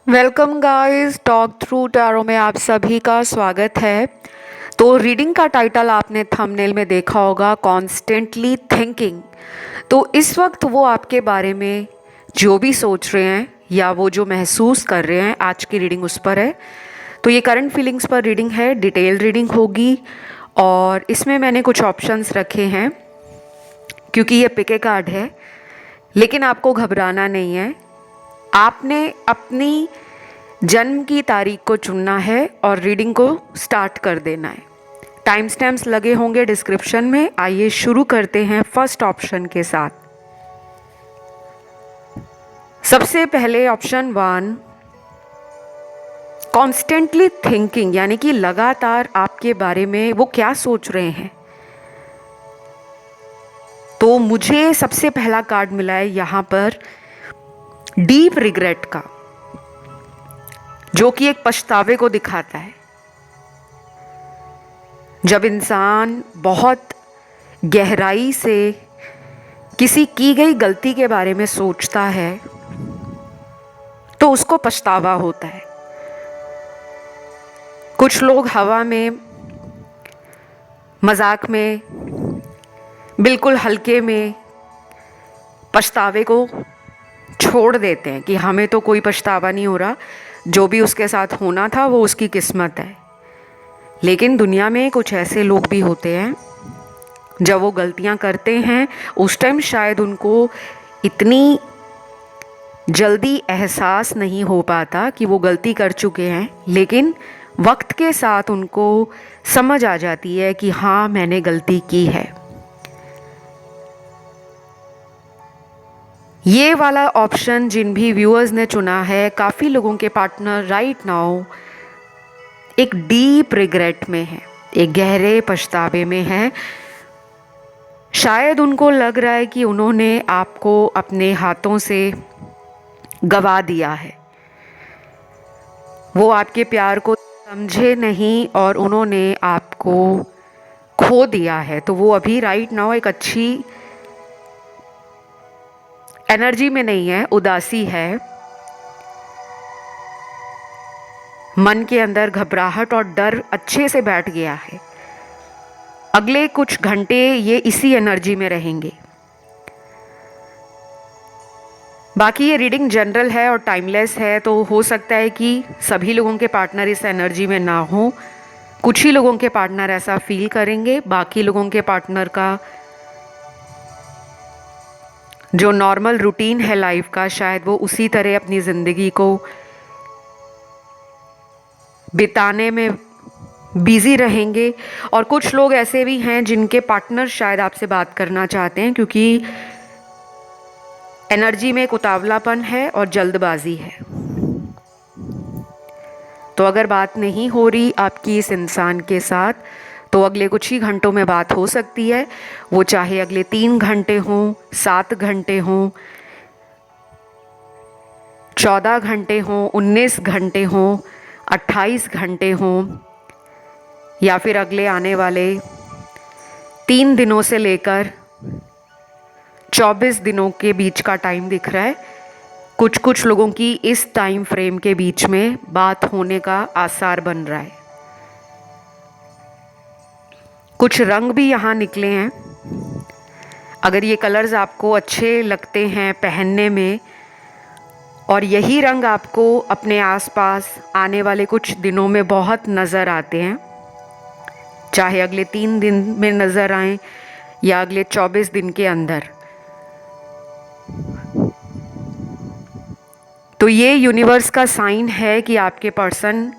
Welcome guys, talk through tarot में आप सभी का स्वागत है। तो रीडिंग का टाइटल आपने थंबनेल में देखा होगा, कॉन्स्टेंटली थिंकिंग। तो इस वक्त वो आपके बारे में जो भी सोच रहे हैं या वो जो महसूस कर रहे हैं, आज की रीडिंग उस पर है। तो ये करंट फीलिंग्स पर रीडिंग है, डिटेल रीडिंग होगी और इसमें मैंने कुछ ऑप्शंस रखे हैं क्योंकि ये पिके कार्ड है। लेकिन आपको घबराना नहीं है, आपने अपनी जन्म की तारीख को चुनना है और रीडिंग को स्टार्ट कर देना है। टाइम स्टैम्प्स लगे होंगे डिस्क्रिप्शन में। आइए शुरू करते हैं फर्स्ट ऑप्शन के साथ। सबसे पहले ऑप्शन 1, कॉन्स्टेंटली थिंकिंग, यानी कि लगातार आपके बारे में वो क्या सोच रहे हैं। तो मुझे सबसे पहला कार्ड मिला है यहाँ पर डीप रिग्रेट का, जो कि एक पछतावे को दिखाता है। जब इंसान बहुत गहराई से किसी की गई गलती के बारे में सोचता है तो उसको पछतावा होता है। कुछ लोग हवा में, मजाक में, बिल्कुल हल्के में पछतावे को छोड़ देते हैं कि हमें तो कोई पछतावा नहीं हो रहा, जो भी उसके साथ होना था वो उसकी किस्मत है। लेकिन दुनिया में कुछ ऐसे लोग भी होते हैं, जब वो गलतियां करते हैं उस टाइम शायद उनको इतनी जल्दी एहसास नहीं हो पाता कि वो गलती कर चुके हैं, लेकिन वक्त के साथ उनको समझ आ जाती है कि हाँ, मैंने गलती की है। ये वाला ऑप्शन जिन भी व्यूअर्स ने चुना है, काफ़ी लोगों के पार्टनर राइट नाउ एक डीप रिग्रेट में है, एक गहरे पछतावे में है। शायद उनको लग रहा है कि उन्होंने आपको अपने हाथों से गवा दिया है, वो आपके प्यार को समझे नहीं और उन्होंने आपको खो दिया है। तो वो अभी राइट नाउ एक अच्छी एनर्जी में नहीं है, उदासी है, मन के अंदर घबराहट और डर अच्छे से बैठ गया है। अगले कुछ घंटे ये इसी एनर्जी में रहेंगे। बाकी ये रीडिंग जनरल है और टाइमलेस है, तो हो सकता है कि सभी लोगों के पार्टनर इस एनर्जी में ना हो। कुछ ही लोगों के पार्टनर ऐसा फील करेंगे, बाकी लोगों के पार्टनर का जो नॉर्मल रूटीन है लाइफ का, शायद वो उसी तरह अपनी ज़िंदगी को बिताने में बिजी रहेंगे। और कुछ लोग ऐसे भी हैं जिनके पार्टनर शायद आपसे बात करना चाहते हैं, क्योंकि एनर्जी में एक उतावलापन है और जल्दबाजी है। तो अगर बात नहीं हो रही आपकी इस इंसान के साथ, तो अगले कुछ ही घंटों में बात हो सकती है। वो चाहे अगले 3 घंटे हों, 7 घंटे हों, 14 घंटे हों, 19 घंटे हों, 28 घंटे हों, या फिर अगले आने वाले 3 दिनों से लेकर 24 दिनों के बीच का टाइम दिख रहा है। कुछ लोगों की इस टाइम फ्रेम के बीच में बात होने का आसार बन रहा है। कुछ रंग भी यहाँ निकले हैं। अगर ये कलर्स आपको अच्छे लगते हैं पहनने में और यही रंग आपको अपने आसपास आने वाले कुछ दिनों में बहुत नज़र आते हैं, चाहे अगले 3 दिन में नज़र आएं या अगले 24 दिन के अंदर, तो ये यूनिवर्स का साइन है कि आपके पर्सन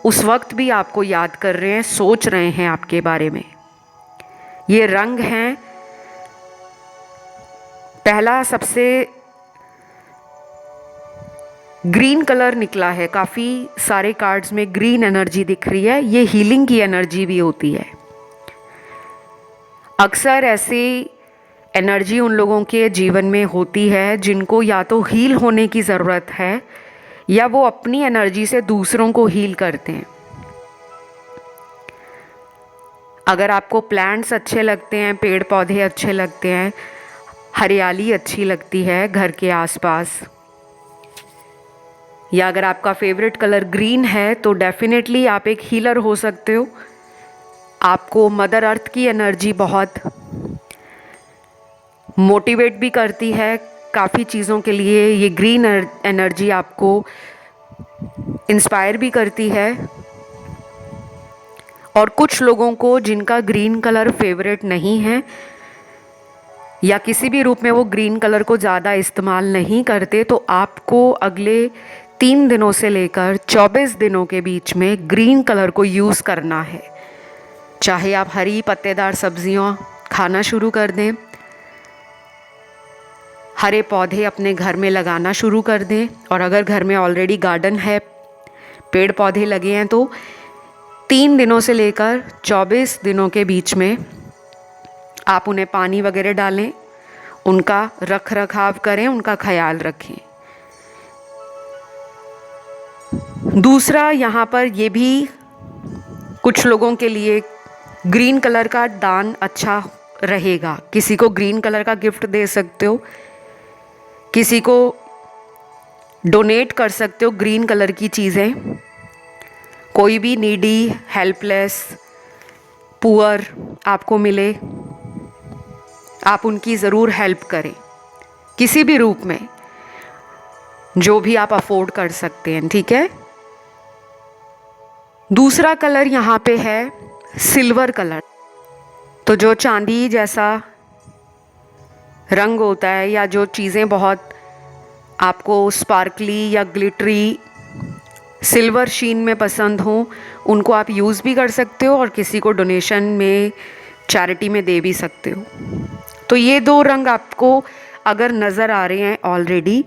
उस वक्त भी आपको याद कर रहे हैं, सोच रहे हैं आपके बारे में। ये रंग हैं, पहला सबसे ग्रीन कलर निकला है। काफ़ी सारे कार्ड्स में ग्रीन एनर्जी दिख रही है, ये हीलिंग की एनर्जी भी होती है। अक्सर ऐसी एनर्जी उन लोगों के जीवन में होती है जिनको या तो हील होने की ज़रूरत है या वो अपनी एनर्जी से दूसरों को हील करते हैं। अगर आपको प्लांट्स अच्छे लगते हैं, पेड़ पौधे अच्छे लगते हैं, हरियाली अच्छी लगती है घर के आसपास, या अगर आपका फेवरेट कलर ग्रीन है तो डेफिनेटली आप एक हीलर हो सकते हो। आपको मदर अर्थ की एनर्जी बहुत मोटिवेट भी करती है काफ़ी चीज़ों के लिए। ये ग्रीन एनर्जी आपको इंस्पायर भी करती है। और कुछ लोगों को जिनका ग्रीन कलर फेवरेट नहीं है या किसी भी रूप में वो ग्रीन कलर को ज़्यादा इस्तेमाल नहीं करते, तो आपको अगले 3 दिनों से लेकर 24 दिनों के बीच में ग्रीन कलर को यूज़ करना है। चाहे आप हरी पत्तेदार सब्जियां खाना शुरू कर दें, हरे पौधे अपने घर में लगाना शुरू कर दें, और अगर घर में ऑलरेडी गार्डन है, पेड़ पौधे लगे हैं, तो 3 दिनों से लेकर 24 दिनों के बीच में आप उन्हें पानी वगैरह डालें, उनका रख रखाव करें, उनका ख्याल रखें। दूसरा, यहाँ पर ये भी कुछ लोगों के लिए ग्रीन कलर का दान अच्छा रहेगा। किसी को ग्रीन कलर का गिफ्ट दे सकते हो, किसी को डोनेट कर सकते हो ग्रीन कलर की चीज़ें। कोई भी नीडी, हेल्पलेस, पुअर आपको मिले, आप उनकी ज़रूर हेल्प करें किसी भी रूप में, जो भी आप अफोर्ड कर सकते हैं, ठीक है। दूसरा कलर यहाँ पे है सिल्वर कलर। तो जो चांदी जैसा रंग होता है, या जो चीज़ें बहुत आपको स्पार्कली या ग्लिटरी सिल्वर शीन में पसंद हों, उनको आप यूज़ भी कर सकते हो और किसी को डोनेशन में, चैरिटी में दे भी सकते हो। तो ये 2 रंग आपको अगर नज़र आ रहे हैं ऑलरेडी,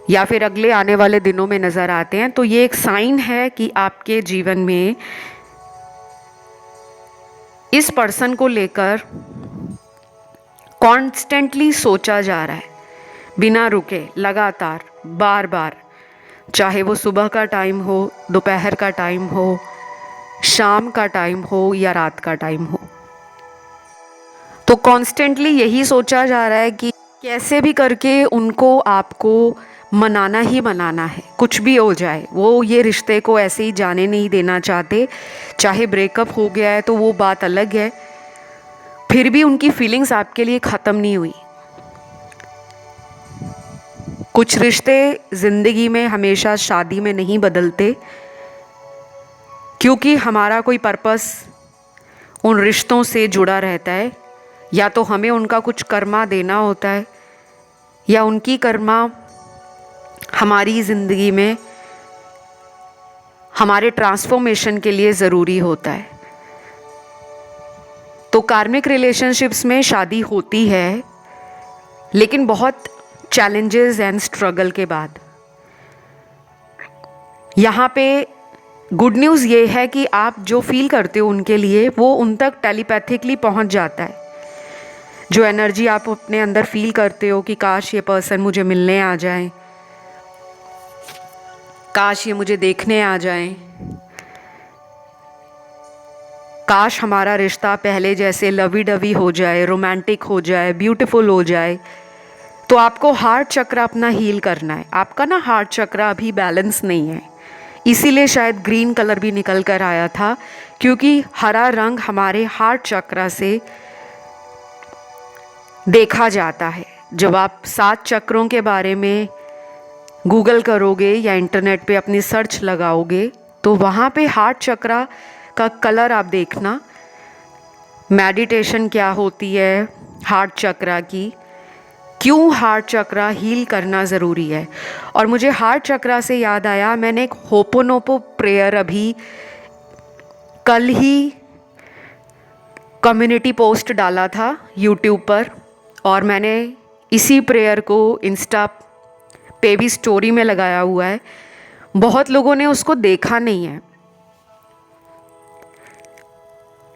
या फिर अगले आने वाले दिनों में नज़र आते हैं, तो ये एक साइन है कि आपके जीवन में इस पर्सन को लेकर कॉन्स्टेंटली सोचा जा रहा है, बिना रुके, लगातार, बार बार। चाहे वो सुबह का टाइम हो, दोपहर का टाइम हो, शाम का टाइम हो या रात का टाइम हो, तो कॉन्स्टेंटली यही सोचा जा रहा है कि कैसे भी करके उनको आपको मनाना ही मनाना है, कुछ भी हो जाए। वो ये रिश्ते को ऐसे ही जाने नहीं देना चाहते। चाहे ब्रेकअप हो गया है तो वो बात अलग है, फिर भी उनकी फीलिंग्स आपके लिए ख़त्म नहीं हुई। कुछ रिश्ते ज़िंदगी में हमेशा शादी में नहीं बदलते, क्योंकि हमारा कोई पर्पस उन रिश्तों से जुड़ा रहता है। या तो हमें उनका कुछ कर्मा देना होता है, या उनकी कर्मा हमारी ज़िंदगी में हमारे ट्रांसफॉर्मेशन के लिए ज़रूरी होता है। तो कार्मिक रिलेशनशिप्स में शादी होती है, लेकिन बहुत चैलेंजेस एंड स्ट्रगल के बाद। यहाँ पे गुड न्यूज़ ये है कि आप जो फील करते हो उनके लिए, वो उन तक टेलीपैथिकली पहुँच जाता है। जो एनर्जी आप अपने अंदर फील करते हो कि काश ये पर्सन मुझे मिलने आ जाए, काश ये मुझे देखने आ जाए, काश हमारा रिश्ता पहले जैसे लवी डवी हो जाए, रोमांटिक हो जाए, ब्यूटीफुल हो जाए। तो आपको हार्ट चक्र अपना हील करना है। आपका ना हार्ट चक्र अभी बैलेंस नहीं है, इसीलिए शायद ग्रीन कलर भी निकल कर आया था, क्योंकि हरा रंग हमारे हार्ट चक्र से देखा जाता है। जब आप 7 चक्रों के बारे में गूगल करोगे या इंटरनेट पे अपनी सर्च लगाओगे, तो वहाँ पे हार्ट चक्र का कलर आप देखना। मेडिटेशन क्या होती है हार्ट चक्र की, क्यों हार्ट चक्र हील करना ज़रूरी है। और मुझे हार्ट चक्र से याद आया, मैंने एक होपोनोपो प्रेयर अभी कल ही कम्युनिटी पोस्ट डाला था यूट्यूब पर, और मैंने इसी प्रेयर को इंस्टा पे भी स्टोरी में लगाया हुआ है। बहुत लोगों ने उसको देखा नहीं है।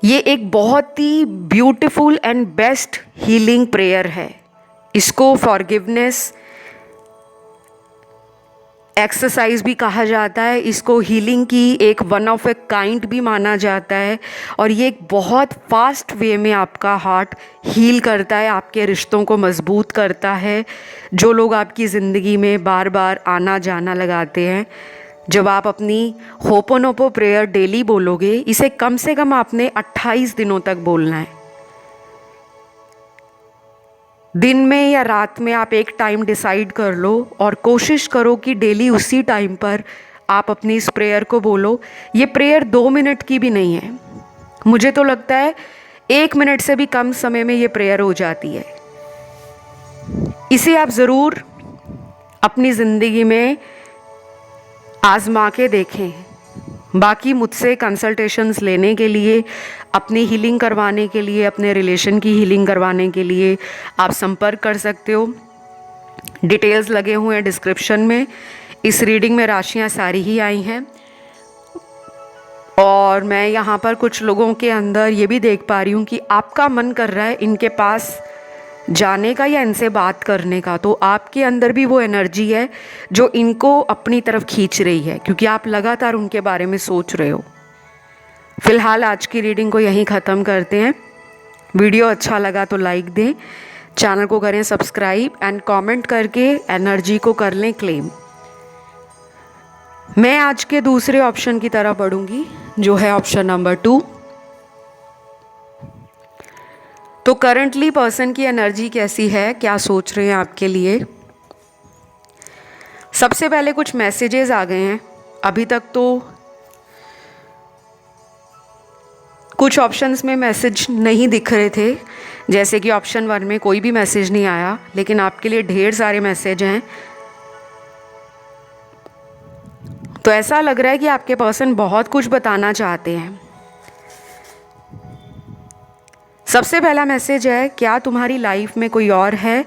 ये एक बहुत ही beautiful and best healing prayer है। इसको फॉरगिवनेस एक्सरसाइज भी कहा जाता है इसको, हीलिंग की एक वन ऑफ ए काइंड भी माना जाता है। और ये एक बहुत फास्ट वे में आपका हार्ट हील करता है, आपके रिश्तों को मजबूत करता है। जो लोग आपकी ज़िंदगी में बार बार आना जाना लगाते हैं, जब आप अपनी होपोनोपो प्रेयर डेली बोलोगे, इसे कम से कम आपने 28 दिनों तक बोलना है। दिन में या रात में आप एक टाइम डिसाइड कर लो और कोशिश करो कि डेली उसी टाइम पर आप अपनी इस प्रेयर को बोलो। ये प्रेयर 2 मिनट की भी नहीं है, मुझे तो लगता है 1 मिनट से भी कम समय में ये प्रेयर हो जाती है। इसे आप ज़रूर अपनी ज़िंदगी में आजमा के देखें। बाकी मुझसे कंसल्टेशंस लेने के लिए, अपनी हीलिंग करवाने के लिए, अपने रिलेशन की हीलिंग करवाने के लिए आप संपर्क कर सकते हो। डिटेल्स लगे हुए हैं डिस्क्रिप्शन में। इस रीडिंग में राशियां सारी ही आई हैं और मैं यहाँ पर कुछ लोगों के अंदर ये भी देख पा रही हूँ कि आपका मन कर रहा है इनके पास जाने का या इनसे बात करने का। तो आपके अंदर भी वो एनर्जी है जो इनको अपनी तरफ खींच रही है, क्योंकि आप लगातार उनके बारे में सोच रहे हो। फ़िलहाल आज की रीडिंग को यहीं ख़त्म करते हैं। वीडियो अच्छा लगा तो लाइक दें, चैनल को करें सब्सक्राइब एंड कमेंट करके एनर्जी को कर लें क्लेम। मैं आज के दूसरे ऑप्शन की तरफ बढ़ूंगी, जो है ऑप्शन नंबर 2। तो करंटली पर्सन की एनर्जी कैसी है, क्या सोच रहे हैं आपके लिए। सबसे पहले कुछ मैसेजेस आ गए हैं। अभी तक तो कुछ ऑप्शंस में मैसेज नहीं दिख रहे थे, जैसे कि ऑप्शन 1 में कोई भी मैसेज नहीं आया, लेकिन आपके लिए ढेर सारे मैसेज हैं। तो ऐसा लग रहा है कि आपके पर्सन बहुत कुछ बताना चाहते हैं। सबसे पहला मैसेज है, क्या तुम्हारी लाइफ में कोई और है,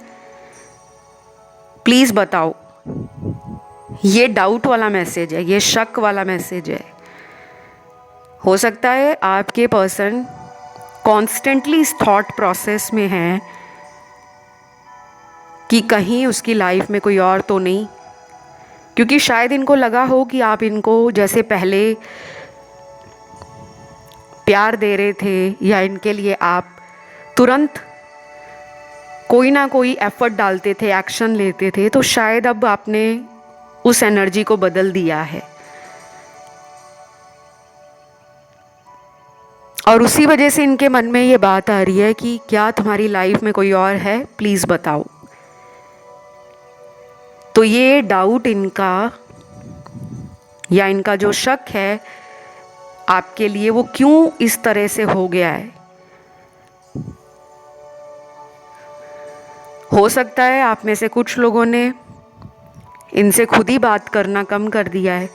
प्लीज़ बताओ। ये डाउट वाला मैसेज है, ये शक वाला मैसेज है। हो सकता है आपके पर्सन कॉन्स्टेंटली इस थॉट प्रोसेस में है कि कहीं उसकी लाइफ में कोई और तो नहीं, क्योंकि शायद इनको लगा हो कि आप इनको जैसे पहले प्यार दे रहे थे या इनके लिए आप तुरंत कोई ना कोई एफर्ट डालते थे, एक्शन लेते थे, तो शायद अब आपने उस एनर्जी को बदल दिया है और उसी वजह से इनके मन में ये बात आ रही है कि क्या तुम्हारी लाइफ में कोई और है, प्लीज़ बताओ। तो ये डाउट इनका या इनका जो शक है आपके लिए, वो क्यों इस तरह से हो गया है। हो सकता है आप में से कुछ लोगों ने इनसे खुद ही बात करना कम कर दिया है,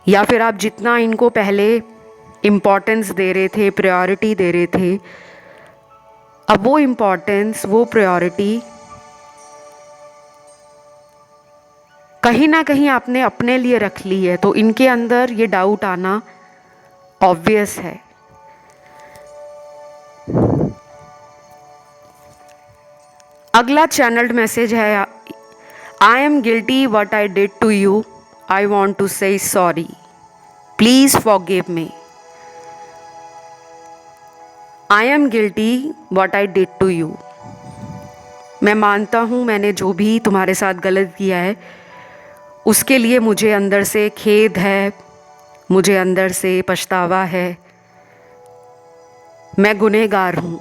या फिर आप जितना इनको पहले इम्पोर्टेंस दे रहे थे, प्रायोरिटी दे रहे थे, अब वो इम्पोर्टेंस, वो प्रायोरिटी कहीं ना कहीं आपने अपने लिए रख ली है। तो इनके अंदर ये डाउट आना ऑब्वियस है। अगला चैनल्ड मैसेज है, I am guilty what I did to you, I want to say sorry, please forgive me. I am guilty what I did to you, मैं मानता हूँ मैंने जो भी तुम्हारे साथ गलत किया है उसके लिए मुझे अंदर से खेद है, मुझे अंदर से पछतावा है, मैं गुनहगार हूँ।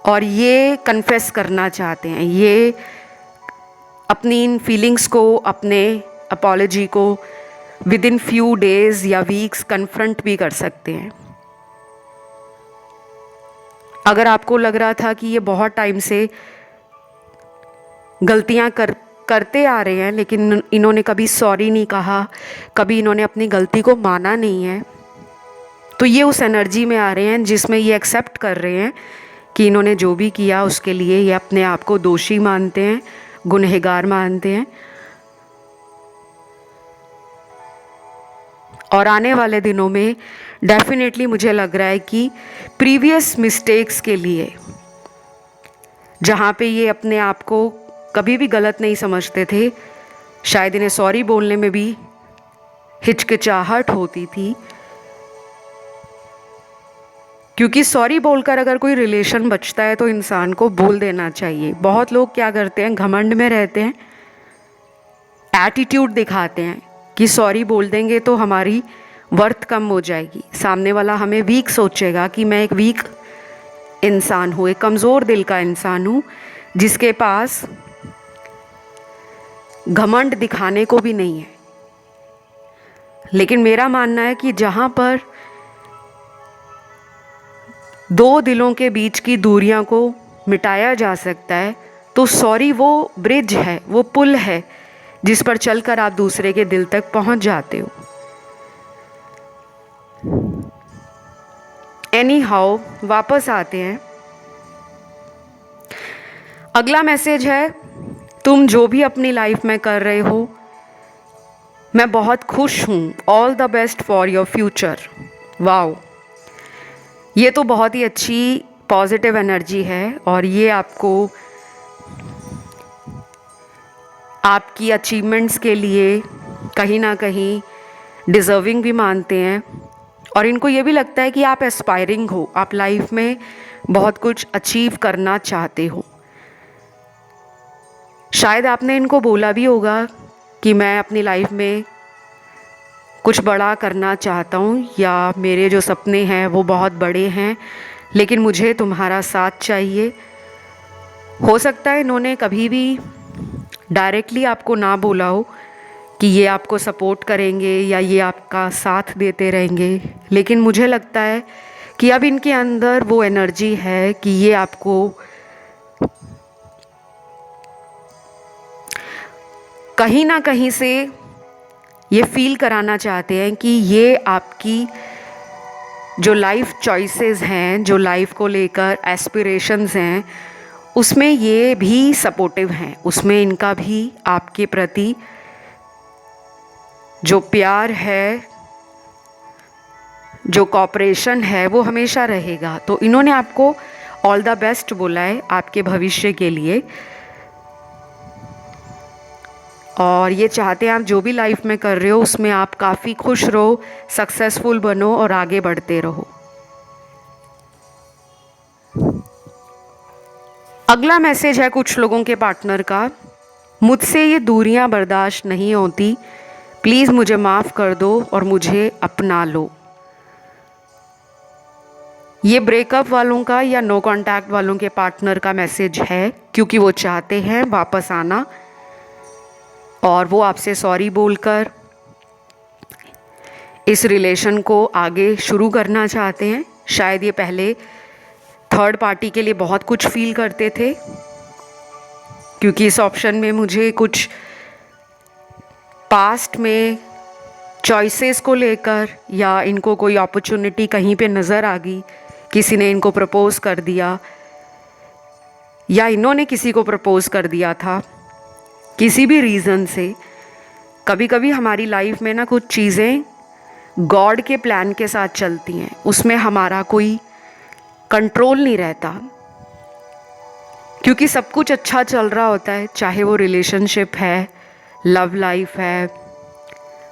और ये कन्फेस करना चाहते हैं, ये अपनी इन फीलिंग्स को, अपने अपॉलॉजी को विद इन फ्यू डेज या वीक्स कन्फ्रंट भी कर सकते हैं। अगर आपको लग रहा था कि ये बहुत टाइम से गलतियां करते आ रहे हैं लेकिन इन्होंने कभी सॉरी नहीं कहा, कभी इन्होंने अपनी गलती को माना नहीं है, तो ये उस एनर्जी में आ रहे हैं जिसमें ये एक्सेप्ट कर रहे हैं कि इन्होंने जो भी किया उसके लिए ये अपने आप को दोषी मानते हैं, गुनहगार मानते हैं। और आने वाले दिनों में डेफिनेटली मुझे लग रहा है कि प्रीवियस मिस्टेक्स के लिए जहाँ पे ये अपने आप को कभी भी गलत नहीं समझते थे। शायद इन्हें सॉरी बोलने में भी हिचकिचाहट होती थी, क्योंकि सॉरी बोलकर अगर कोई रिलेशन बचता है तो इंसान को बोल देना चाहिए। बहुत लोग क्या करते हैं, घमंड में रहते हैं, एटीट्यूड दिखाते हैं कि सॉरी बोल देंगे तो हमारी वर्थ कम हो जाएगी, सामने वाला हमें वीक सोचेगा कि मैं एक वीक इंसान हूँ, एक कमज़ोर दिल का इंसान हूँ जिसके पास घमंड दिखाने को भी नहीं है। लेकिन मेरा मानना है कि जहाँ पर दो दिलों के बीच की दूरियां को मिटाया जा सकता है तो सॉरी वो ब्रिज है, वो पुल है जिस पर चलकर आप दूसरे के दिल तक पहुंच जाते हो। एनी हाउ, वापस आते हैं। अगला मैसेज है, तुम जो भी अपनी लाइफ में कर रहे हो मैं बहुत खुश हूँ, all the best for your future. Wow, ये तो बहुत ही अच्छी पॉजिटिव एनर्जी है और ये आपको आपकी अचीवमेंट्स के लिए कहीं ना कहीं डिज़र्विंग भी मानते हैं और इनको ये भी लगता है कि आप एस्पायरिंग हो, आप लाइफ में बहुत कुछ अचीव करना चाहते हो। शायद आपने इनको बोला भी होगा कि मैं अपनी लाइफ में कुछ बड़ा करना चाहता हूँ या मेरे जो सपने हैं वो बहुत बड़े हैं, लेकिन मुझे तुम्हारा साथ चाहिए। हो सकता है इन्होंने कभी भी डायरेक्टली आपको ना बोला हो कि ये आपको सपोर्ट करेंगे या ये आपका साथ देते रहेंगे, लेकिन मुझे लगता है कि अब इनके अंदर वो एनर्जी है कि ये आपको कहीं ना कहीं से ये फील कराना चाहते हैं कि ये आपकी जो लाइफ चॉइसेस हैं, जो लाइफ को लेकर एस्पिरेशंस हैं, उसमें ये भी सपोर्टिव हैं, उसमें इनका भी आपके प्रति जो प्यार है, जो कॉपरेशन है वो हमेशा रहेगा। तो इन्होंने आपको ऑल द बेस्ट बोला है आपके भविष्य के लिए और ये चाहते हैं आप जो भी लाइफ में कर रहे हो उसमें आप काफ़ी खुश रहो, सक्सेसफुल बनो और आगे बढ़ते रहो। अगला मैसेज है कुछ लोगों के पार्टनर का, मुझसे ये दूरियां बर्दाश्त नहीं होती, प्लीज़ मुझे माफ़ कर दो और मुझे अपना लो। ये ब्रेकअप वालों का या नो कांटेक्ट वालों के पार्टनर का मैसेज है, क्योंकि वो चाहते हैं वापस आना और वो आपसे सॉरी बोलकर इस रिलेशन को आगे शुरू करना चाहते हैं। शायद ये पहले थर्ड पार्टी के लिए बहुत कुछ फील करते थे, क्योंकि इस ऑप्शन में मुझे कुछ पास्ट में चॉइसेस को लेकर या इनको कोई अपॉर्चुनिटी कहीं पे नज़र आ गई, किसी ने इनको प्रपोज़ कर दिया या इन्होंने किसी को प्रपोज़ कर दिया था, किसी भी रीज़न से। कभी कभी हमारी लाइफ में ना कुछ चीज़ें गॉड के प्लान के साथ चलती हैं, उसमें हमारा कोई कंट्रोल नहीं रहता, क्योंकि सब कुछ अच्छा चल रहा होता है, चाहे वो रिलेशनशिप है, लव लाइफ है,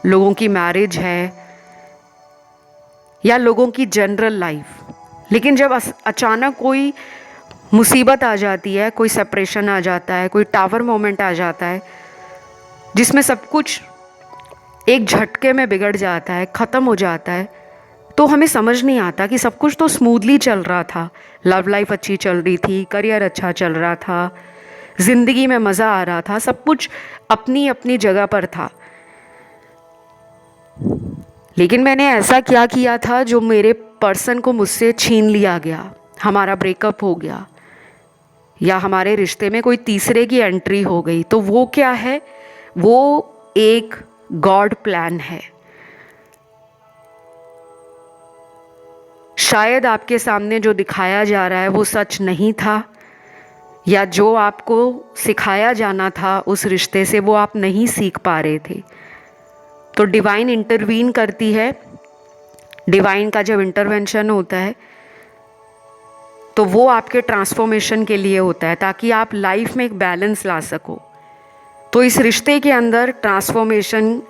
लोगों की मैरिज है या लोगों की जनरल लाइफ। लेकिन जब अचानक कोई मुसीबत आ जाती है, कोई सेपरेशन आ जाता है, कोई टावर मोमेंट आ जाता है जिसमें सब कुछ एक झटके में बिगड़ जाता है, ख़त्म हो जाता है, तो हमें समझ नहीं आता कि सब कुछ तो स्मूथली चल रहा था, लव लाइफ अच्छी चल रही थी, करियर अच्छा चल रहा था, ज़िंदगी में मज़ा आ रहा था, सब कुछ अपनी अपनी जगह पर था। लेकिन मैंने ऐसा क्या किया था जो मेरे पर्सन को मुझसे छीन लिया गया, हमारा ब्रेकअप हो गया या हमारे रिश्ते में कोई तीसरे की एंट्री हो गई। तो वो क्या है, वो एक गॉड प्लान है। शायद आपके सामने जो दिखाया जा रहा है वो सच नहीं था, या जो आपको सिखाया जाना था उस रिश्ते से वो आप नहीं सीख पा रहे थे। तो डिवाइन इंटरवीन करती है। डिवाइन का जब इंटरवेंशन होता है तो वो आपके ट्रांसफॉर्मेशन के लिए होता है, ताकि आप लाइफ में एक बैलेंस ला सको। तो इस रिश्ते के अंदर ट्रांसफॉर्मेशन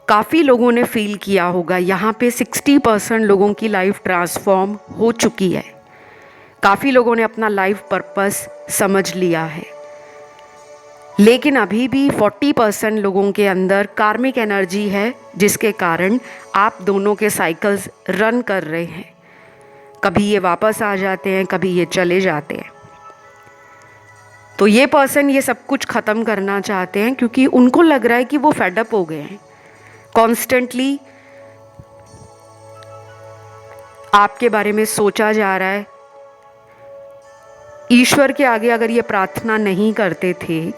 काफ़ी लोगों ने फील किया होगा। यहाँ पे 60% लोगों की लाइफ ट्रांसफॉर्म हो चुकी है। काफ़ी लोगों ने अपना लाइफ पर्पस समझ लिया है, लेकिन अभी भी 40% लोगों के अंदर कार्मिक एनर्जी है, जिसके कारण आप दोनों के साइकिल्स रन कर रहे हैं। कभी ये वापस आ जाते हैं, कभी ये चले जाते हैं। तो ये पर्सन ये सब कुछ ख़त्म करना चाहते हैं, क्योंकि उनको लग रहा है कि वो फेडअप हो गए हैं। कॉन्स्टेंटली आपके बारे में सोचा जा रहा है। ईश्वर के आगे अगर ये प्रार्थना नहीं करते थे,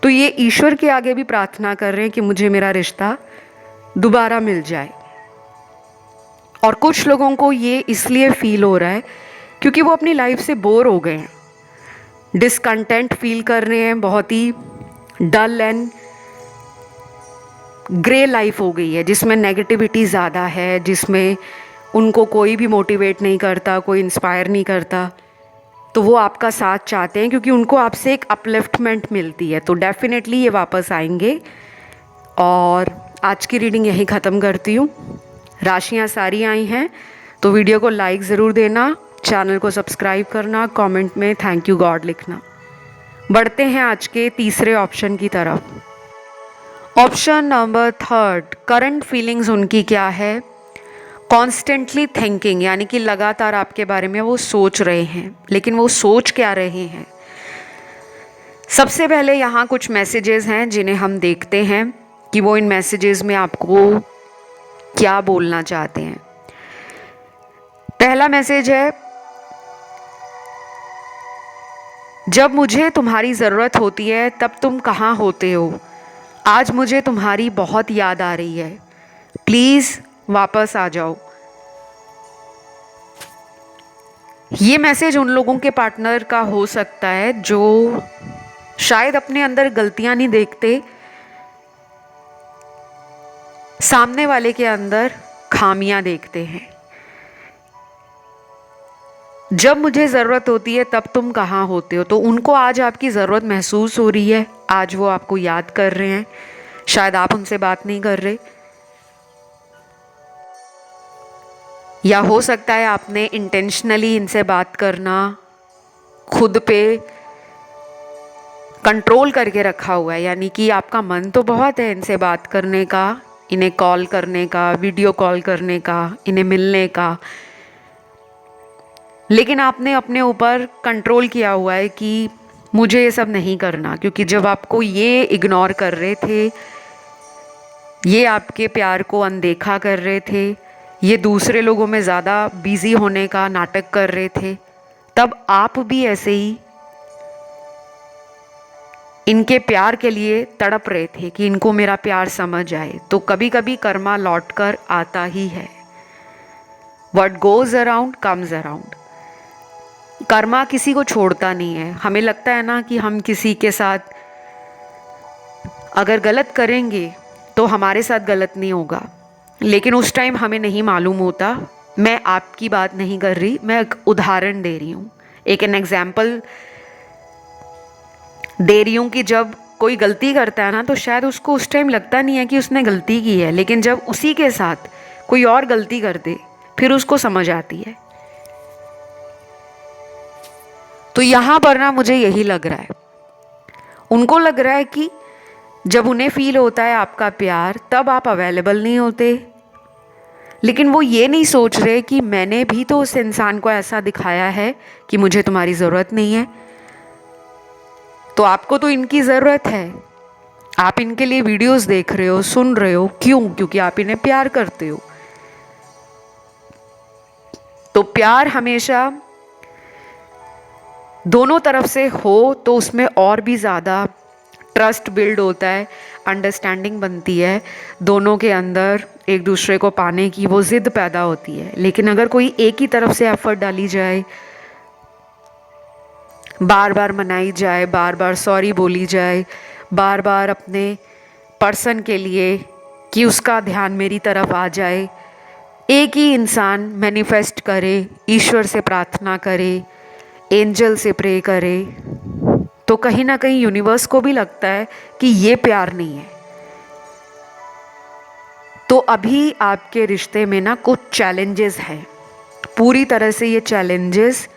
तो ये ईश्वर के आगे भी प्रार्थना कर रहे हैं कि मुझे मेरा रिश्ता दोबारा मिल जाए। और कुछ लोगों को ये इसलिए फील हो रहा है क्योंकि वो अपनी लाइफ से बोर हो गए हैं, डिसकंटेंट फील कर रहे हैं, बहुत ही डल एंड ग्रे लाइफ हो गई है, जिसमें नेगेटिविटी ज़्यादा है, जिसमें उनको कोई भी मोटिवेट नहीं करता, कोई इंस्पायर नहीं करता। तो वो आपका साथ चाहते हैं क्योंकि उनको आपसे एक अपलिफ्टमेंट मिलती है। तो डेफिनेटली ये वापस आएंगे। और आज की रीडिंग यहीं ख़त्म करती हूँ। राशियाँ सारी आई हैं, तो वीडियो को लाइक ज़रूर देना, चैनल को सब्सक्राइब करना, कमेंट में थैंक यू गॉड लिखना। बढ़ते हैं आज के तीसरे ऑप्शन की तरफ। ऑप्शन नंबर 3, करंट फीलिंग्स उनकी क्या है? कॉन्स्टेंटली थिंकिंग, यानी कि लगातार आपके बारे में वो सोच रहे हैं, लेकिन वो सोच क्या रहे हैं? सबसे पहले यहाँ कुछ मैसेजेस हैं जिन्हें हम देखते हैं कि वो इन मैसेजेस में आपको क्या बोलना चाहते हैं। पहला मैसेज है, जब मुझे तुम्हारी ज़रूरत होती है तब तुम कहाँ होते हो? आज मुझे तुम्हारी बहुत याद आ रही है, प्लीज़ वापस आ जाओ। ये मैसेज उन लोगों के पार्टनर का हो सकता है जो शायद अपने अंदर गलतियां नहीं देखते, सामने वाले के अंदर खामियां देखते हैं। जब मुझे ज़रूरत होती है तब तुम कहाँ होते हो, तो उनको आज आपकी ज़रूरत महसूस हो रही है, आज वो आपको याद कर रहे हैं। शायद आप उनसे बात नहीं कर रहे, या हो सकता है आपने इंटेंशनली इनसे बात करना खुद पे कंट्रोल करके रखा हुआ है, यानी कि आपका मन तो बहुत है इनसे बात करने का, इन्हें कॉल करने का, वीडियो कॉल करने का, इन्हें मिलने का, लेकिन आपने अपने ऊपर कंट्रोल किया हुआ है कि मुझे ये सब नहीं करना। क्योंकि जब आपको ये इग्नोर कर रहे थे, ये आपके प्यार को अनदेखा कर रहे थे, ये दूसरे लोगों में ज़्यादा बिजी होने का नाटक कर रहे थे, तब आप भी ऐसे ही इनके प्यार के लिए तड़प रहे थे कि इनको मेरा प्यार समझ आए। तो कभी कभी कर्मा लौट कर आता ही है। What goes around comes around. Karma किसी को छोड़ता नहीं है। हमें लगता है ना कि हम किसी के साथ अगर गलत करेंगे तो हमारे साथ गलत नहीं होगा, लेकिन उस टाइम हमें नहीं मालूम होता। मैं आपकी बात नहीं कर रही, मैं एक उदाहरण दे रही हूँ, एक एन एग्जाम्पल दे रही हूँ कि जब कोई गलती करता है ना, तो शायद उसको उस टाइम लगता नहीं है कि उसने गलती की है, लेकिन जब उसी के साथ कोई और गलती कर दे फिर उसको समझ आती है। तो यहाँ पर ना मुझे यही लग रहा है, उनको लग रहा है कि जब उन्हें फील होता है आपका प्यार, तब आप अवेलेबल नहीं होते, लेकिन वो ये नहीं सोच रहे कि मैंने भी तो उस इंसान को ऐसा दिखाया है कि मुझे तुम्हारी ज़रूरत नहीं है। तो आपको तो इनकी ज़रूरत है, आप इनके लिए वीडियोस देख रहे हो, सुन रहे हो, क्यों? क्योंकि आप इन्हें प्यार करते हो। तो प्यार हमेशा दोनों तरफ से हो तो उसमें और भी ज़्यादा ट्रस्ट बिल्ड होता है, अंडरस्टैंडिंग बनती है, दोनों के अंदर एक दूसरे को पाने की वो ज़िद पैदा होती है। लेकिन अगर कोई एक ही तरफ से एफर्ट डाली जाए, बार बार मनाई जाए, बार बार सॉरी बोली जाए, बार बार अपने पर्सन के लिए कि उसका ध्यान मेरी तरफ आ जाए, एक ही इंसान मैनिफेस्ट करे, ईश्वर से प्रार्थना करे, एंजल से प्रे करे, तो कहीं ना कहीं यूनिवर्स को भी लगता है कि ये प्यार नहीं है। तो अभी आपके रिश्ते में ना कुछ चैलेंजेस हैं। पूरी तरह से ये चैलेंजेस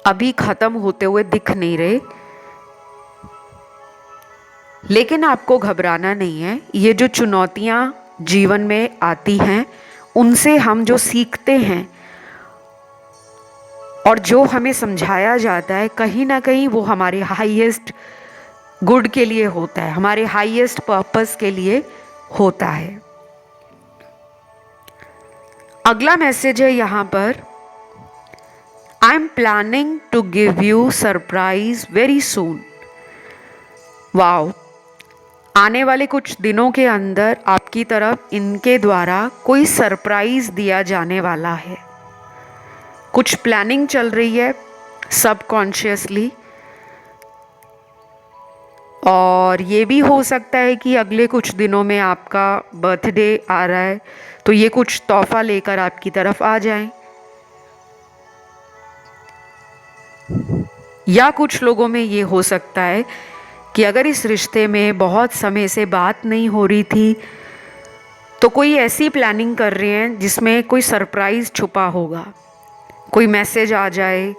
अभी ख़त्म होते हुए दिख नहीं रहे, लेकिन आपको घबराना नहीं है। ये जो चुनौतियाँ जीवन में आती हैं, उनसे हम जो सीखते हैं और जो हमें समझाया जाता है, कहीं ना कहीं वो हमारे हाईएस्ट गुड के लिए होता है, हमारे हाईएस्ट पर्पस के लिए होता है। अगला मैसेज है यहाँ पर, I am planning to give you surprise very soon. Wow, आने वाले कुछ दिनों के अंदर आपकी तरफ इनके द्वारा कोई सरप्राइज दिया जाने वाला है। कुछ प्लानिंग चल रही है सबकॉन्शियसली, और ये भी हो सकता है कि अगले कुछ दिनों में आपका बर्थडे आ रहा है, तो ये कुछ तोहफा लेकर आपकी तरफ आ जाए। या कुछ लोगों में ये हो सकता है कि अगर इस रिश्ते में बहुत समय से बात नहीं हो रही थी, तो कोई ऐसी प्लानिंग कर रहे हैं जिसमें कोई सरप्राइज़ छुपा होगा, कोई मैसेज आ जाए,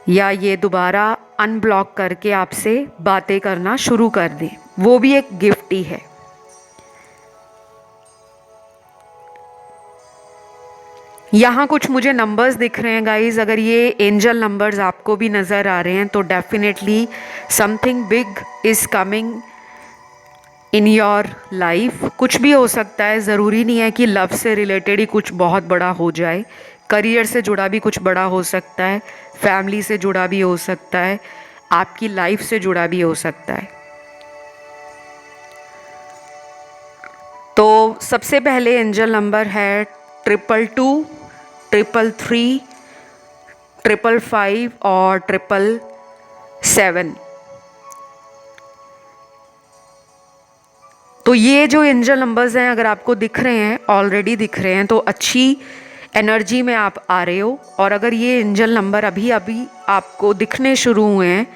या ये दोबारा अनब्लॉक करके आपसे बातें करना शुरू कर दें। वो भी एक गिफ्ट ही है। यहाँ कुछ मुझे नंबर्स दिख रहे हैं गाइज। अगर ये एंजल नंबर्स आपको भी नज़र आ रहे हैं तो definitely something big is coming in your life. कुछ भी हो सकता है, ज़रूरी नहीं है कि लव से रिलेटेड ही कुछ बहुत बड़ा हो जाए। करियर से जुड़ा भी कुछ बड़ा हो सकता है, फैमिली से जुड़ा भी हो सकता है, आपकी लाइफ से जुड़ा भी हो सकता है। तो सबसे पहले एंजल नंबर है 222, 333, 555 और 777। तो ये जो एंजल नंबर्स हैं, अगर आपको दिख रहे हैं, ऑलरेडी दिख रहे हैं, तो अच्छी एनर्जी में आप आ रहे हो। और अगर ये एंजल नंबर अभी अभी आपको दिखने शुरू हुए हैं,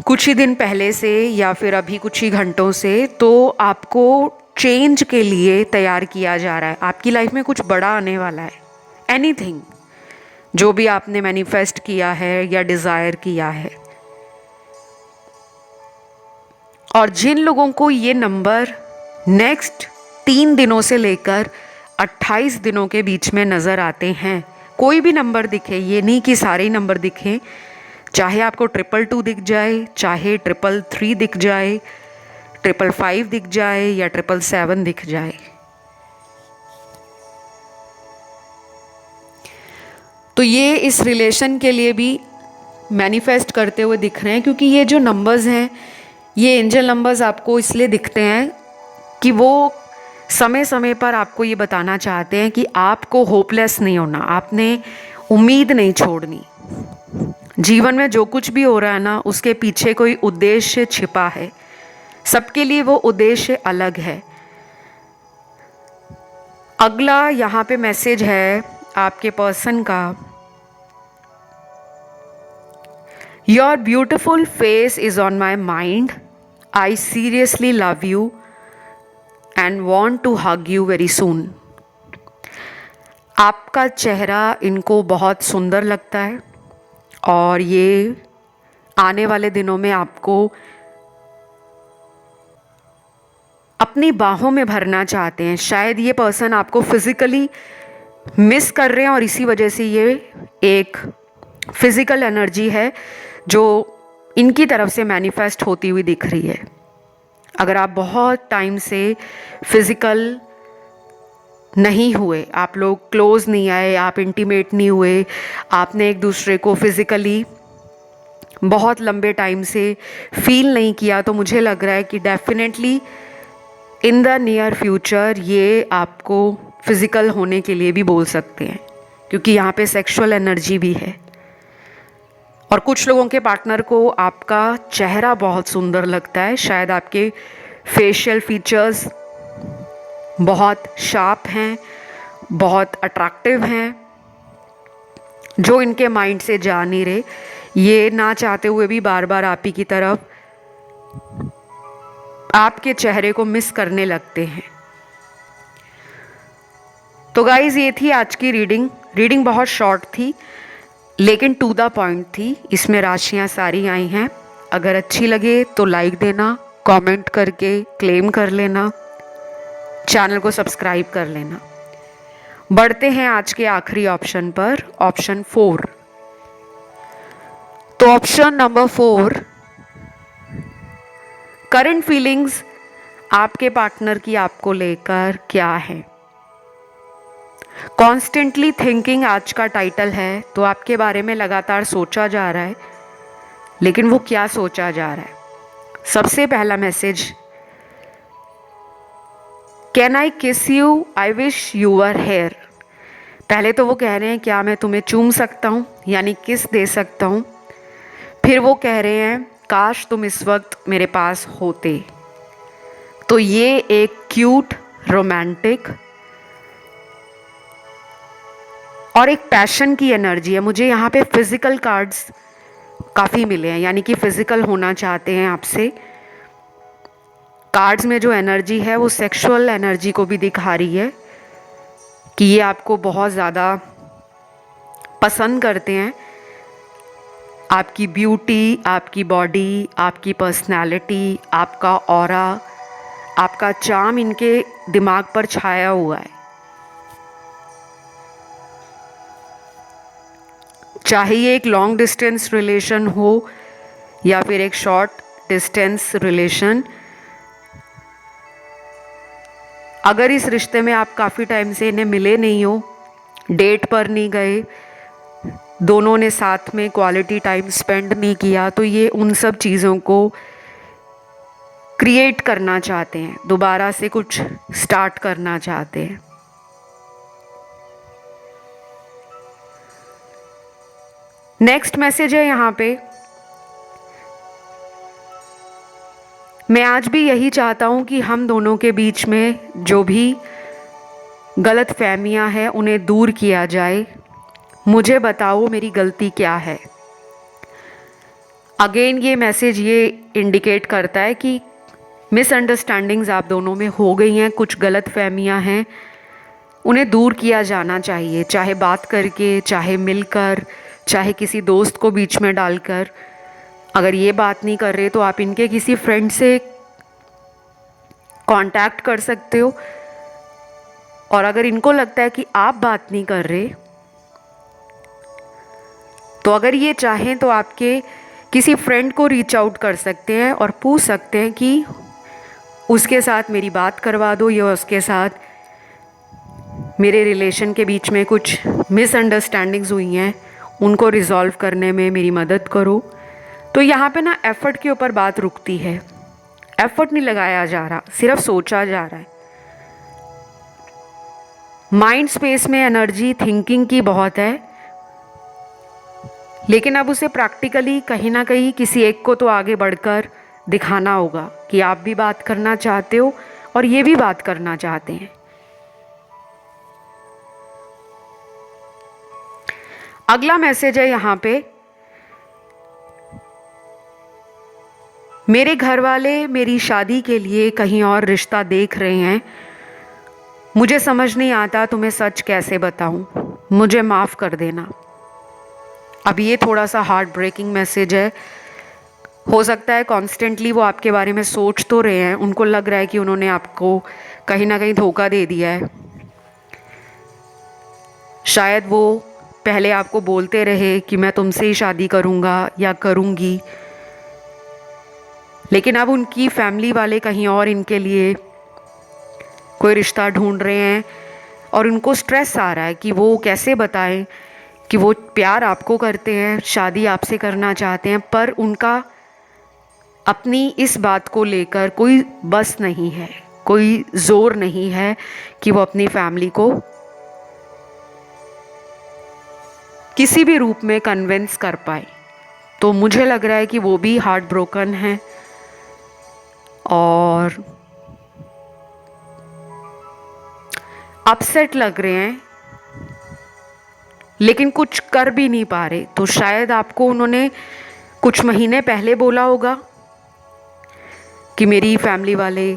कुछ ही दिन पहले से या फिर अभी कुछ ही घंटों से, तो आपको चेंज के लिए तैयार किया जा रहा है। आपकी लाइफ में कुछ बड़ा आने वाला है। एनीथिंग जो भी आपने मैनिफेस्ट किया है या डिज़ायर किया है। और जिन लोगों को ये नंबर नेक्स्ट 3 दिनों से लेकर 28 दिनों के बीच में नज़र आते हैं, कोई भी नंबर दिखे, ये नहीं कि सारे ही नंबर दिखें, चाहे आपको 222 दिख जाए, चाहे 333 दिख जाए, 555 दिख जाए या 777 दिख जाए, तो ये इस रिलेशन के लिए भी मैनिफेस्ट करते हुए दिख रहे हैं। क्योंकि ये जो नंबर्स हैं, ये एंजल नंबर्स आपको इसलिए दिखते हैं कि वो समय समय पर आपको ये बताना चाहते हैं कि आपको होपलेस नहीं होना, आपने उम्मीद नहीं छोड़नी। जीवन में जो कुछ भी हो रहा है ना, उसके पीछे कोई उद्देश्य छिपा है। सबके लिए वो उद्देश्य अलग है। अगला यहाँ पे मैसेज है आपके पर्सन का, your beautiful face is on my mind, I seriously love you and want to hug you very soon. आपका चेहरा इनको बहुत सुंदर लगता है और ये आने वाले दिनों में आपको अपनी बाहों में भरना चाहते हैं। शायद ये पर्सन आपको फिज़िकली मिस कर रहे हैं और इसी वजह से ये एक फिज़िकल एनर्जी है जो इनकी तरफ से मैनिफेस्ट होती हुई दिख रही है। अगर आप बहुत टाइम से फिज़िकल नहीं हुए, आप लोग क्लोज नहीं आए, आप इंटीमेट नहीं हुए, आपने एक दूसरे को फिज़िकली बहुत लंबे टाइम से फील नहीं किया, तो मुझे लग रहा है कि definitely in the near future ये आपको फिज़िकल होने के लिए भी बोल सकते हैं, क्योंकि यहाँ पे सेक्सुअल एनर्जी भी है। और कुछ लोगों के पार्टनर को आपका चेहरा बहुत सुंदर लगता है, शायद आपके फेशियल फीचर्स बहुत शार्प हैं, बहुत अट्रैक्टिव हैं, जो इनके माइंड से जा नहीं रहे, ये ना चाहते हुए भी बार बार आप ही की तरफ आपके चेहरे को मिस करने लगते हैं। तो गाइज ये थी आज की रीडिंग बहुत शॉर्ट थी लेकिन टू द पॉइंट थी। इसमें राशियां सारी आई हैं। अगर अच्छी लगे तो लाइक देना, कमेंट करके क्लेम कर लेना, चैनल को सब्सक्राइब कर लेना। बढ़ते हैं आज के आखिरी ऑप्शन पर, ऑप्शन 4। तो ऑप्शन नंबर 4, करंट फीलिंग्स आपके पार्टनर की आपको लेकर क्या है। कॉन्स्टेंटली थिंकिंग आज का टाइटल है। तो आपके बारे में लगातार सोचा जा रहा है, लेकिन वो क्या सोचा जा रहा है। सबसे पहला message, can I kiss you, I wish you were here. पहले तो वो कह रहे हैं क्या मैं तुम्हें चूम सकता हूँ, यानी किस दे सकता हूँ। फिर वो कह रहे हैं काश तुम इस वक्त मेरे पास होते। तो ये एक क्यूट, रोमांटिक और एक पैशन की एनर्जी है। मुझे यहाँ पे फिजिकल कार्ड्स काफ़ी मिले हैं, यानी कि फिजिकल होना चाहते हैं आपसे। कार्ड्स में जो एनर्जी है वो सेक्सुअल एनर्जी को भी दिखा रही है कि ये आपको बहुत ज़्यादा पसंद करते हैं। आपकी ब्यूटी, आपकी बॉडी, आपकी पर्सनालिटी, आपका ऑरा, आपका चार्म इनके दिमाग पर छाया हुआ है। चाहे ये एक लॉन्ग डिस्टेंस रिलेशन हो या फिर एक शॉर्ट डिस्टेंस रिलेशन, अगर इस रिश्ते में आप काफ़ी टाइम से इन्हें मिले नहीं हो, डेट पर नहीं गए, दोनों ने साथ में क्वालिटी टाइम स्पेंड नहीं किया, तो ये उन सब चीज़ों को क्रिएट करना चाहते हैं, दोबारा से कुछ स्टार्ट करना चाहते हैं। नेक्स्ट मैसेज है यहाँ पे, मैं आज भी यही चाहता हूँ कि हम दोनों के बीच में जो भी गलत फहमियाँ हैं उन्हें दूर किया जाए। मुझे बताओ मेरी गलती क्या है। अगेन ये मैसेज ये इंडिकेट करता है कि मिसअंडरस्टैंडिंग्स आप दोनों में हो गई हैं, कुछ गलत फहमियाँ हैं, उन्हें दूर किया जाना चाहिए, चाहे बात करके, चाहे मिलकर, चाहे किसी दोस्त को बीच में डालकर। अगर ये बात नहीं कर रहे तो आप इनके किसी फ्रेंड से कांटेक्ट कर सकते हो। और अगर इनको लगता है कि आप बात नहीं कर रहे, तो अगर ये चाहें तो आपके किसी फ्रेंड को रीच आउट कर सकते हैं और पूछ सकते हैं कि उसके साथ मेरी बात करवा दो, या उसके साथ मेरे रिलेशन के बीच में कुछ मिसअंडरस्टैंडिंग्स हुई हैं, उनको रिजॉल्व करने में मेरी मदद करो। तो यहाँ पे ना एफर्ट के ऊपर बात रुकती है, एफर्ट नहीं लगाया जा रहा, सिर्फ सोचा जा रहा है। माइंड स्पेस में एनर्जी थिंकिंग की बहुत है, लेकिन अब उसे प्रैक्टिकली कहीं ना कहीं किसी एक को तो आगे बढ़कर दिखाना होगा कि आप भी बात करना चाहते हो और ये भी बात करना चाहते हैं। अगला मैसेज है यहाँ पे, मेरे घर वाले मेरी शादी के लिए कहीं और रिश्ता देख रहे हैं। मुझे समझ नहीं आता तुम्हें सच कैसे बताऊं, मुझे माफ़ कर देना। अब ये थोड़ा सा हार्ट ब्रेकिंग मैसेज है। हो सकता है कॉन्स्टेंटली वो आपके बारे में सोच तो रहे हैं, उनको लग रहा है कि उन्होंने आपको कहीं ना कहीं धोखा दे दिया है। शायद वो पहले आपको बोलते रहे कि मैं तुमसे ही शादी करूँगा या करूँगी, लेकिन अब उनकी फैमिली वाले कहीं और इनके लिए कोई रिश्ता ढूंढ रहे हैं और उनको स्ट्रेस आ रहा है कि वो कैसे बताएं कि वो प्यार आपको करते हैं, शादी आपसे करना चाहते हैं, पर उनका अपनी इस बात को लेकर कोई बस नहीं है, कोई ज़ोर नहीं है कि वो अपनी फैमिली को किसी भी रूप में कन्विंस कर पाए। तो मुझे लग रहा है कि वो भी हार्ट ब्रोकन है और अपसेट लग रहे हैं लेकिन कुछ कर भी नहीं पा रहे। तो शायद आपको उन्होंने कुछ महीने पहले बोला होगा कि मेरी फैमिली वाले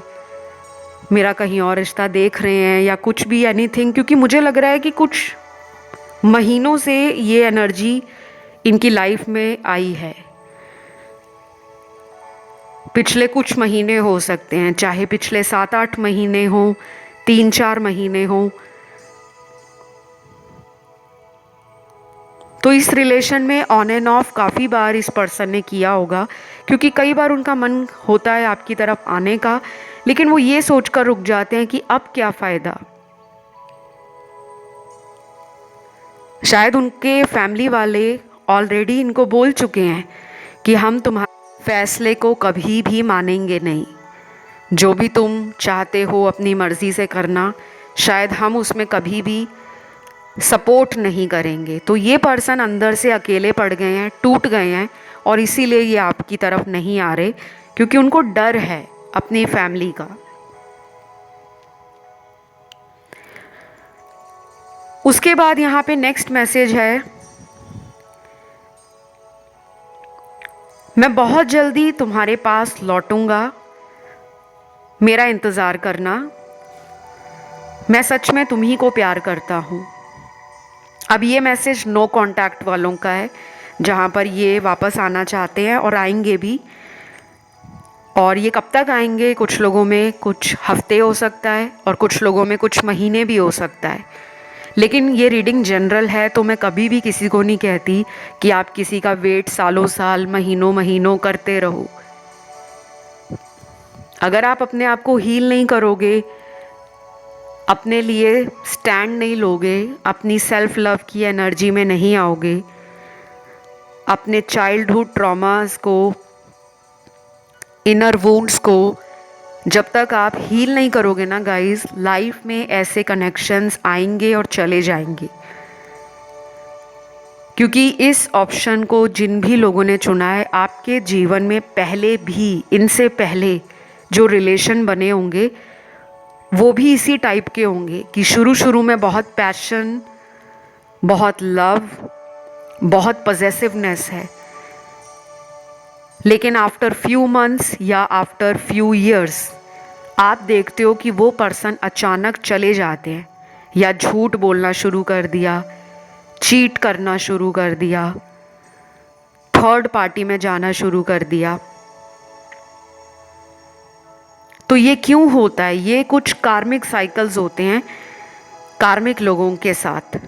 मेरा कहीं और रिश्ता देख रहे हैं या कुछ भी, एनीथिंग। क्योंकि मुझे लग रहा है कि कुछ महीनों से ये एनर्जी इनकी लाइफ में आई है। पिछले कुछ महीने हो सकते हैं, चाहे पिछले 7-8 महीने हो, 3-4 महीने हो। तो इस रिलेशन में ऑन एंड ऑफ काफ़ी बार इस पर्सन ने किया होगा, क्योंकि कई बार उनका मन होता है आपकी तरफ आने का, लेकिन वो ये सोचकर रुक जाते हैं कि अब क्या फ़ायदा। शायद उनके फैमिली वाले ऑलरेडी इनको बोल चुके हैं कि हम तुम्हारे फैसले को कभी भी मानेंगे नहीं, जो भी तुम चाहते हो अपनी मर्ज़ी से करना, शायद हम उसमें कभी भी सपोर्ट नहीं करेंगे। तो ये पर्सन अंदर से अकेले पड़ गए हैं, टूट गए हैं, और इसीलिए ये आपकी तरफ नहीं आ रहे, क्योंकि उनको डर है अपनी फैमिली का। उसके बाद यहाँ पे नेक्स्ट मैसेज है, मैं बहुत जल्दी तुम्हारे पास लौटूंगा, मेरा इंतज़ार करना, मैं सच में तुम्ही को प्यार करता हूँ। अब ये मैसेज नो कांटेक्ट वालों का है, जहाँ पर ये वापस आना चाहते हैं और आएंगे भी। और ये कब तक आएंगे? कुछ लोगों में कुछ हफ्ते हो सकता है और कुछ लोगों में कुछ महीने भी हो सकता है। लेकिन ये रीडिंग जनरल है, तो मैं कभी भी किसी को नहीं कहती कि आप किसी का वेट सालों साल, महीनों महीनों करते रहो। अगर आप अपने आप को हील नहीं करोगे, अपने लिए स्टैंड नहीं लोगे, अपनी सेल्फ लव की एनर्जी में नहीं आओगे, अपने चाइल्डहुड ट्रॉमास को, इनर वुंड्स को जब तक आप हील नहीं करोगे ना गाइस, लाइफ में ऐसे कनेक्शंस आएंगे और चले जाएंगे। क्योंकि इस ऑप्शन को जिन भी लोगों ने चुना है, आपके जीवन में पहले भी, इनसे पहले जो रिलेशन बने होंगे वो भी इसी टाइप के होंगे कि शुरू में बहुत पैशन, बहुत लव, बहुत पॉजेसिवनेस है, लेकिन आफ्टर फ्यू मंथ्स या आफ्टर फ्यू ईयर्स आप देखते हो कि वो पर्सन अचानक चले जाते हैं, या झूठ बोलना शुरू कर दिया, चीट करना शुरू कर दिया, थर्ड पार्टी में जाना शुरू कर दिया। तो ये क्यों होता है? ये कुछ कार्मिक साइकिल्स होते हैं कार्मिक लोगों के साथ,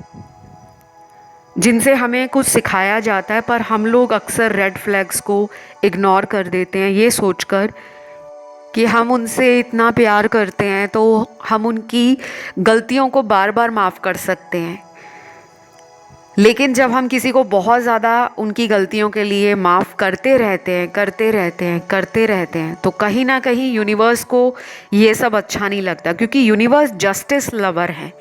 जिनसे हमें कुछ सिखाया जाता है, पर हम लोग अक्सर रेड फ्लैग्स को इग्नोर कर देते हैं, ये सोचकर कि हम उनसे इतना प्यार करते हैं तो हम उनकी गलतियों को बार बार माफ़ कर सकते हैं। लेकिन जब हम किसी को बहुत ज़्यादा उनकी गलतियों के लिए माफ़ करते रहते हैं, तो कहीं ना कहीं यूनिवर्स को ये सब अच्छा नहीं लगता, क्योंकि यूनिवर्स जस्टिस लवर है।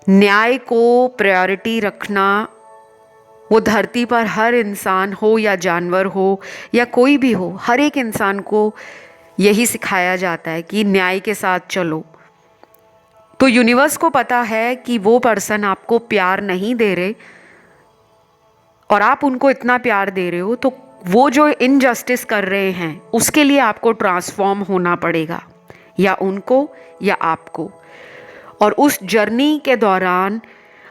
न्याय को प्रायोरिटी रखना, वो धरती पर हर इंसान हो या जानवर हो या कोई भी हो, हर एक इंसान को यही सिखाया जाता है कि न्याय के साथ चलो। तो यूनिवर्स को पता है कि वो पर्सन आपको प्यार नहीं दे रहे और आप उनको इतना प्यार दे रहे हो, तो वो जो इनजस्टिस कर रहे हैं उसके लिए आपको ट्रांसफॉर्म होना पड़ेगा, या उनको या आपको। और उस जर्नी के दौरान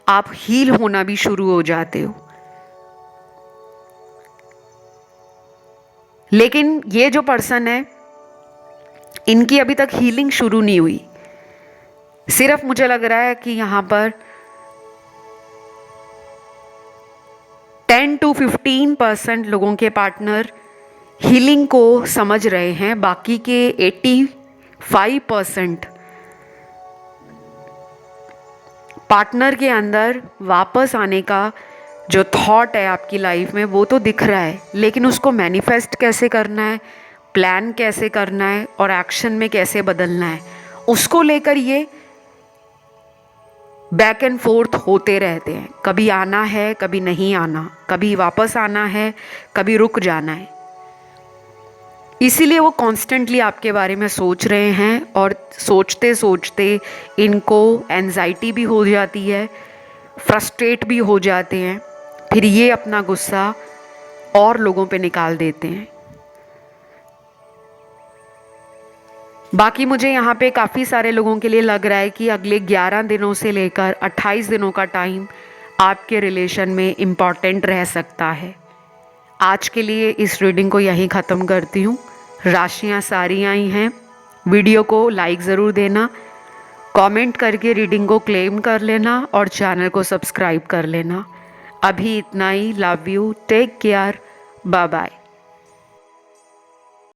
आप हील होना भी शुरू हो जाते हो। लेकिन ये जो पर्सन है, इनकी अभी तक हीलिंग शुरू नहीं हुई। सिर्फ मुझे लग रहा है कि यहाँ पर 10 to 15% लोगों के पार्टनर हीलिंग को समझ रहे हैं, बाकी के 85% पार्टनर के अंदर वापस आने का जो थॉट है आपकी लाइफ में, वो तो दिख रहा है, लेकिन उसको मैनिफेस्ट कैसे करना है, प्लान कैसे करना है और एक्शन में कैसे बदलना है, उसको लेकर ये बैक एंड फोर्थ होते रहते हैं। कभी आना है, कभी नहीं आना, कभी वापस आना है, कभी रुक जाना है। इसीलिए वो कॉन्स्टेंटली आपके बारे में सोच रहे हैं और सोचते सोचते इनको एंजाइटी भी हो जाती है, फ्रस्ट्रेट भी हो जाते हैं, फिर ये अपना गुस्सा और लोगों पे निकाल देते हैं। बाकी मुझे यहाँ पे काफ़ी सारे लोगों के लिए लग रहा है कि अगले 11 दिनों से लेकर 28 दिनों का टाइम आपके रिलेशन में इम्पॉर्टेंट रह सकता है। आज के लिए इस रीडिंग को यहीं ख़त्म करती हूँ। राशियाँ सारी आई हैं। वीडियो को लाइक ज़रूर देना, कमेंट करके रीडिंग को क्लेम कर लेना और चैनल को सब्सक्राइब कर लेना। अभी इतना ही। Love you, take care, bye bye.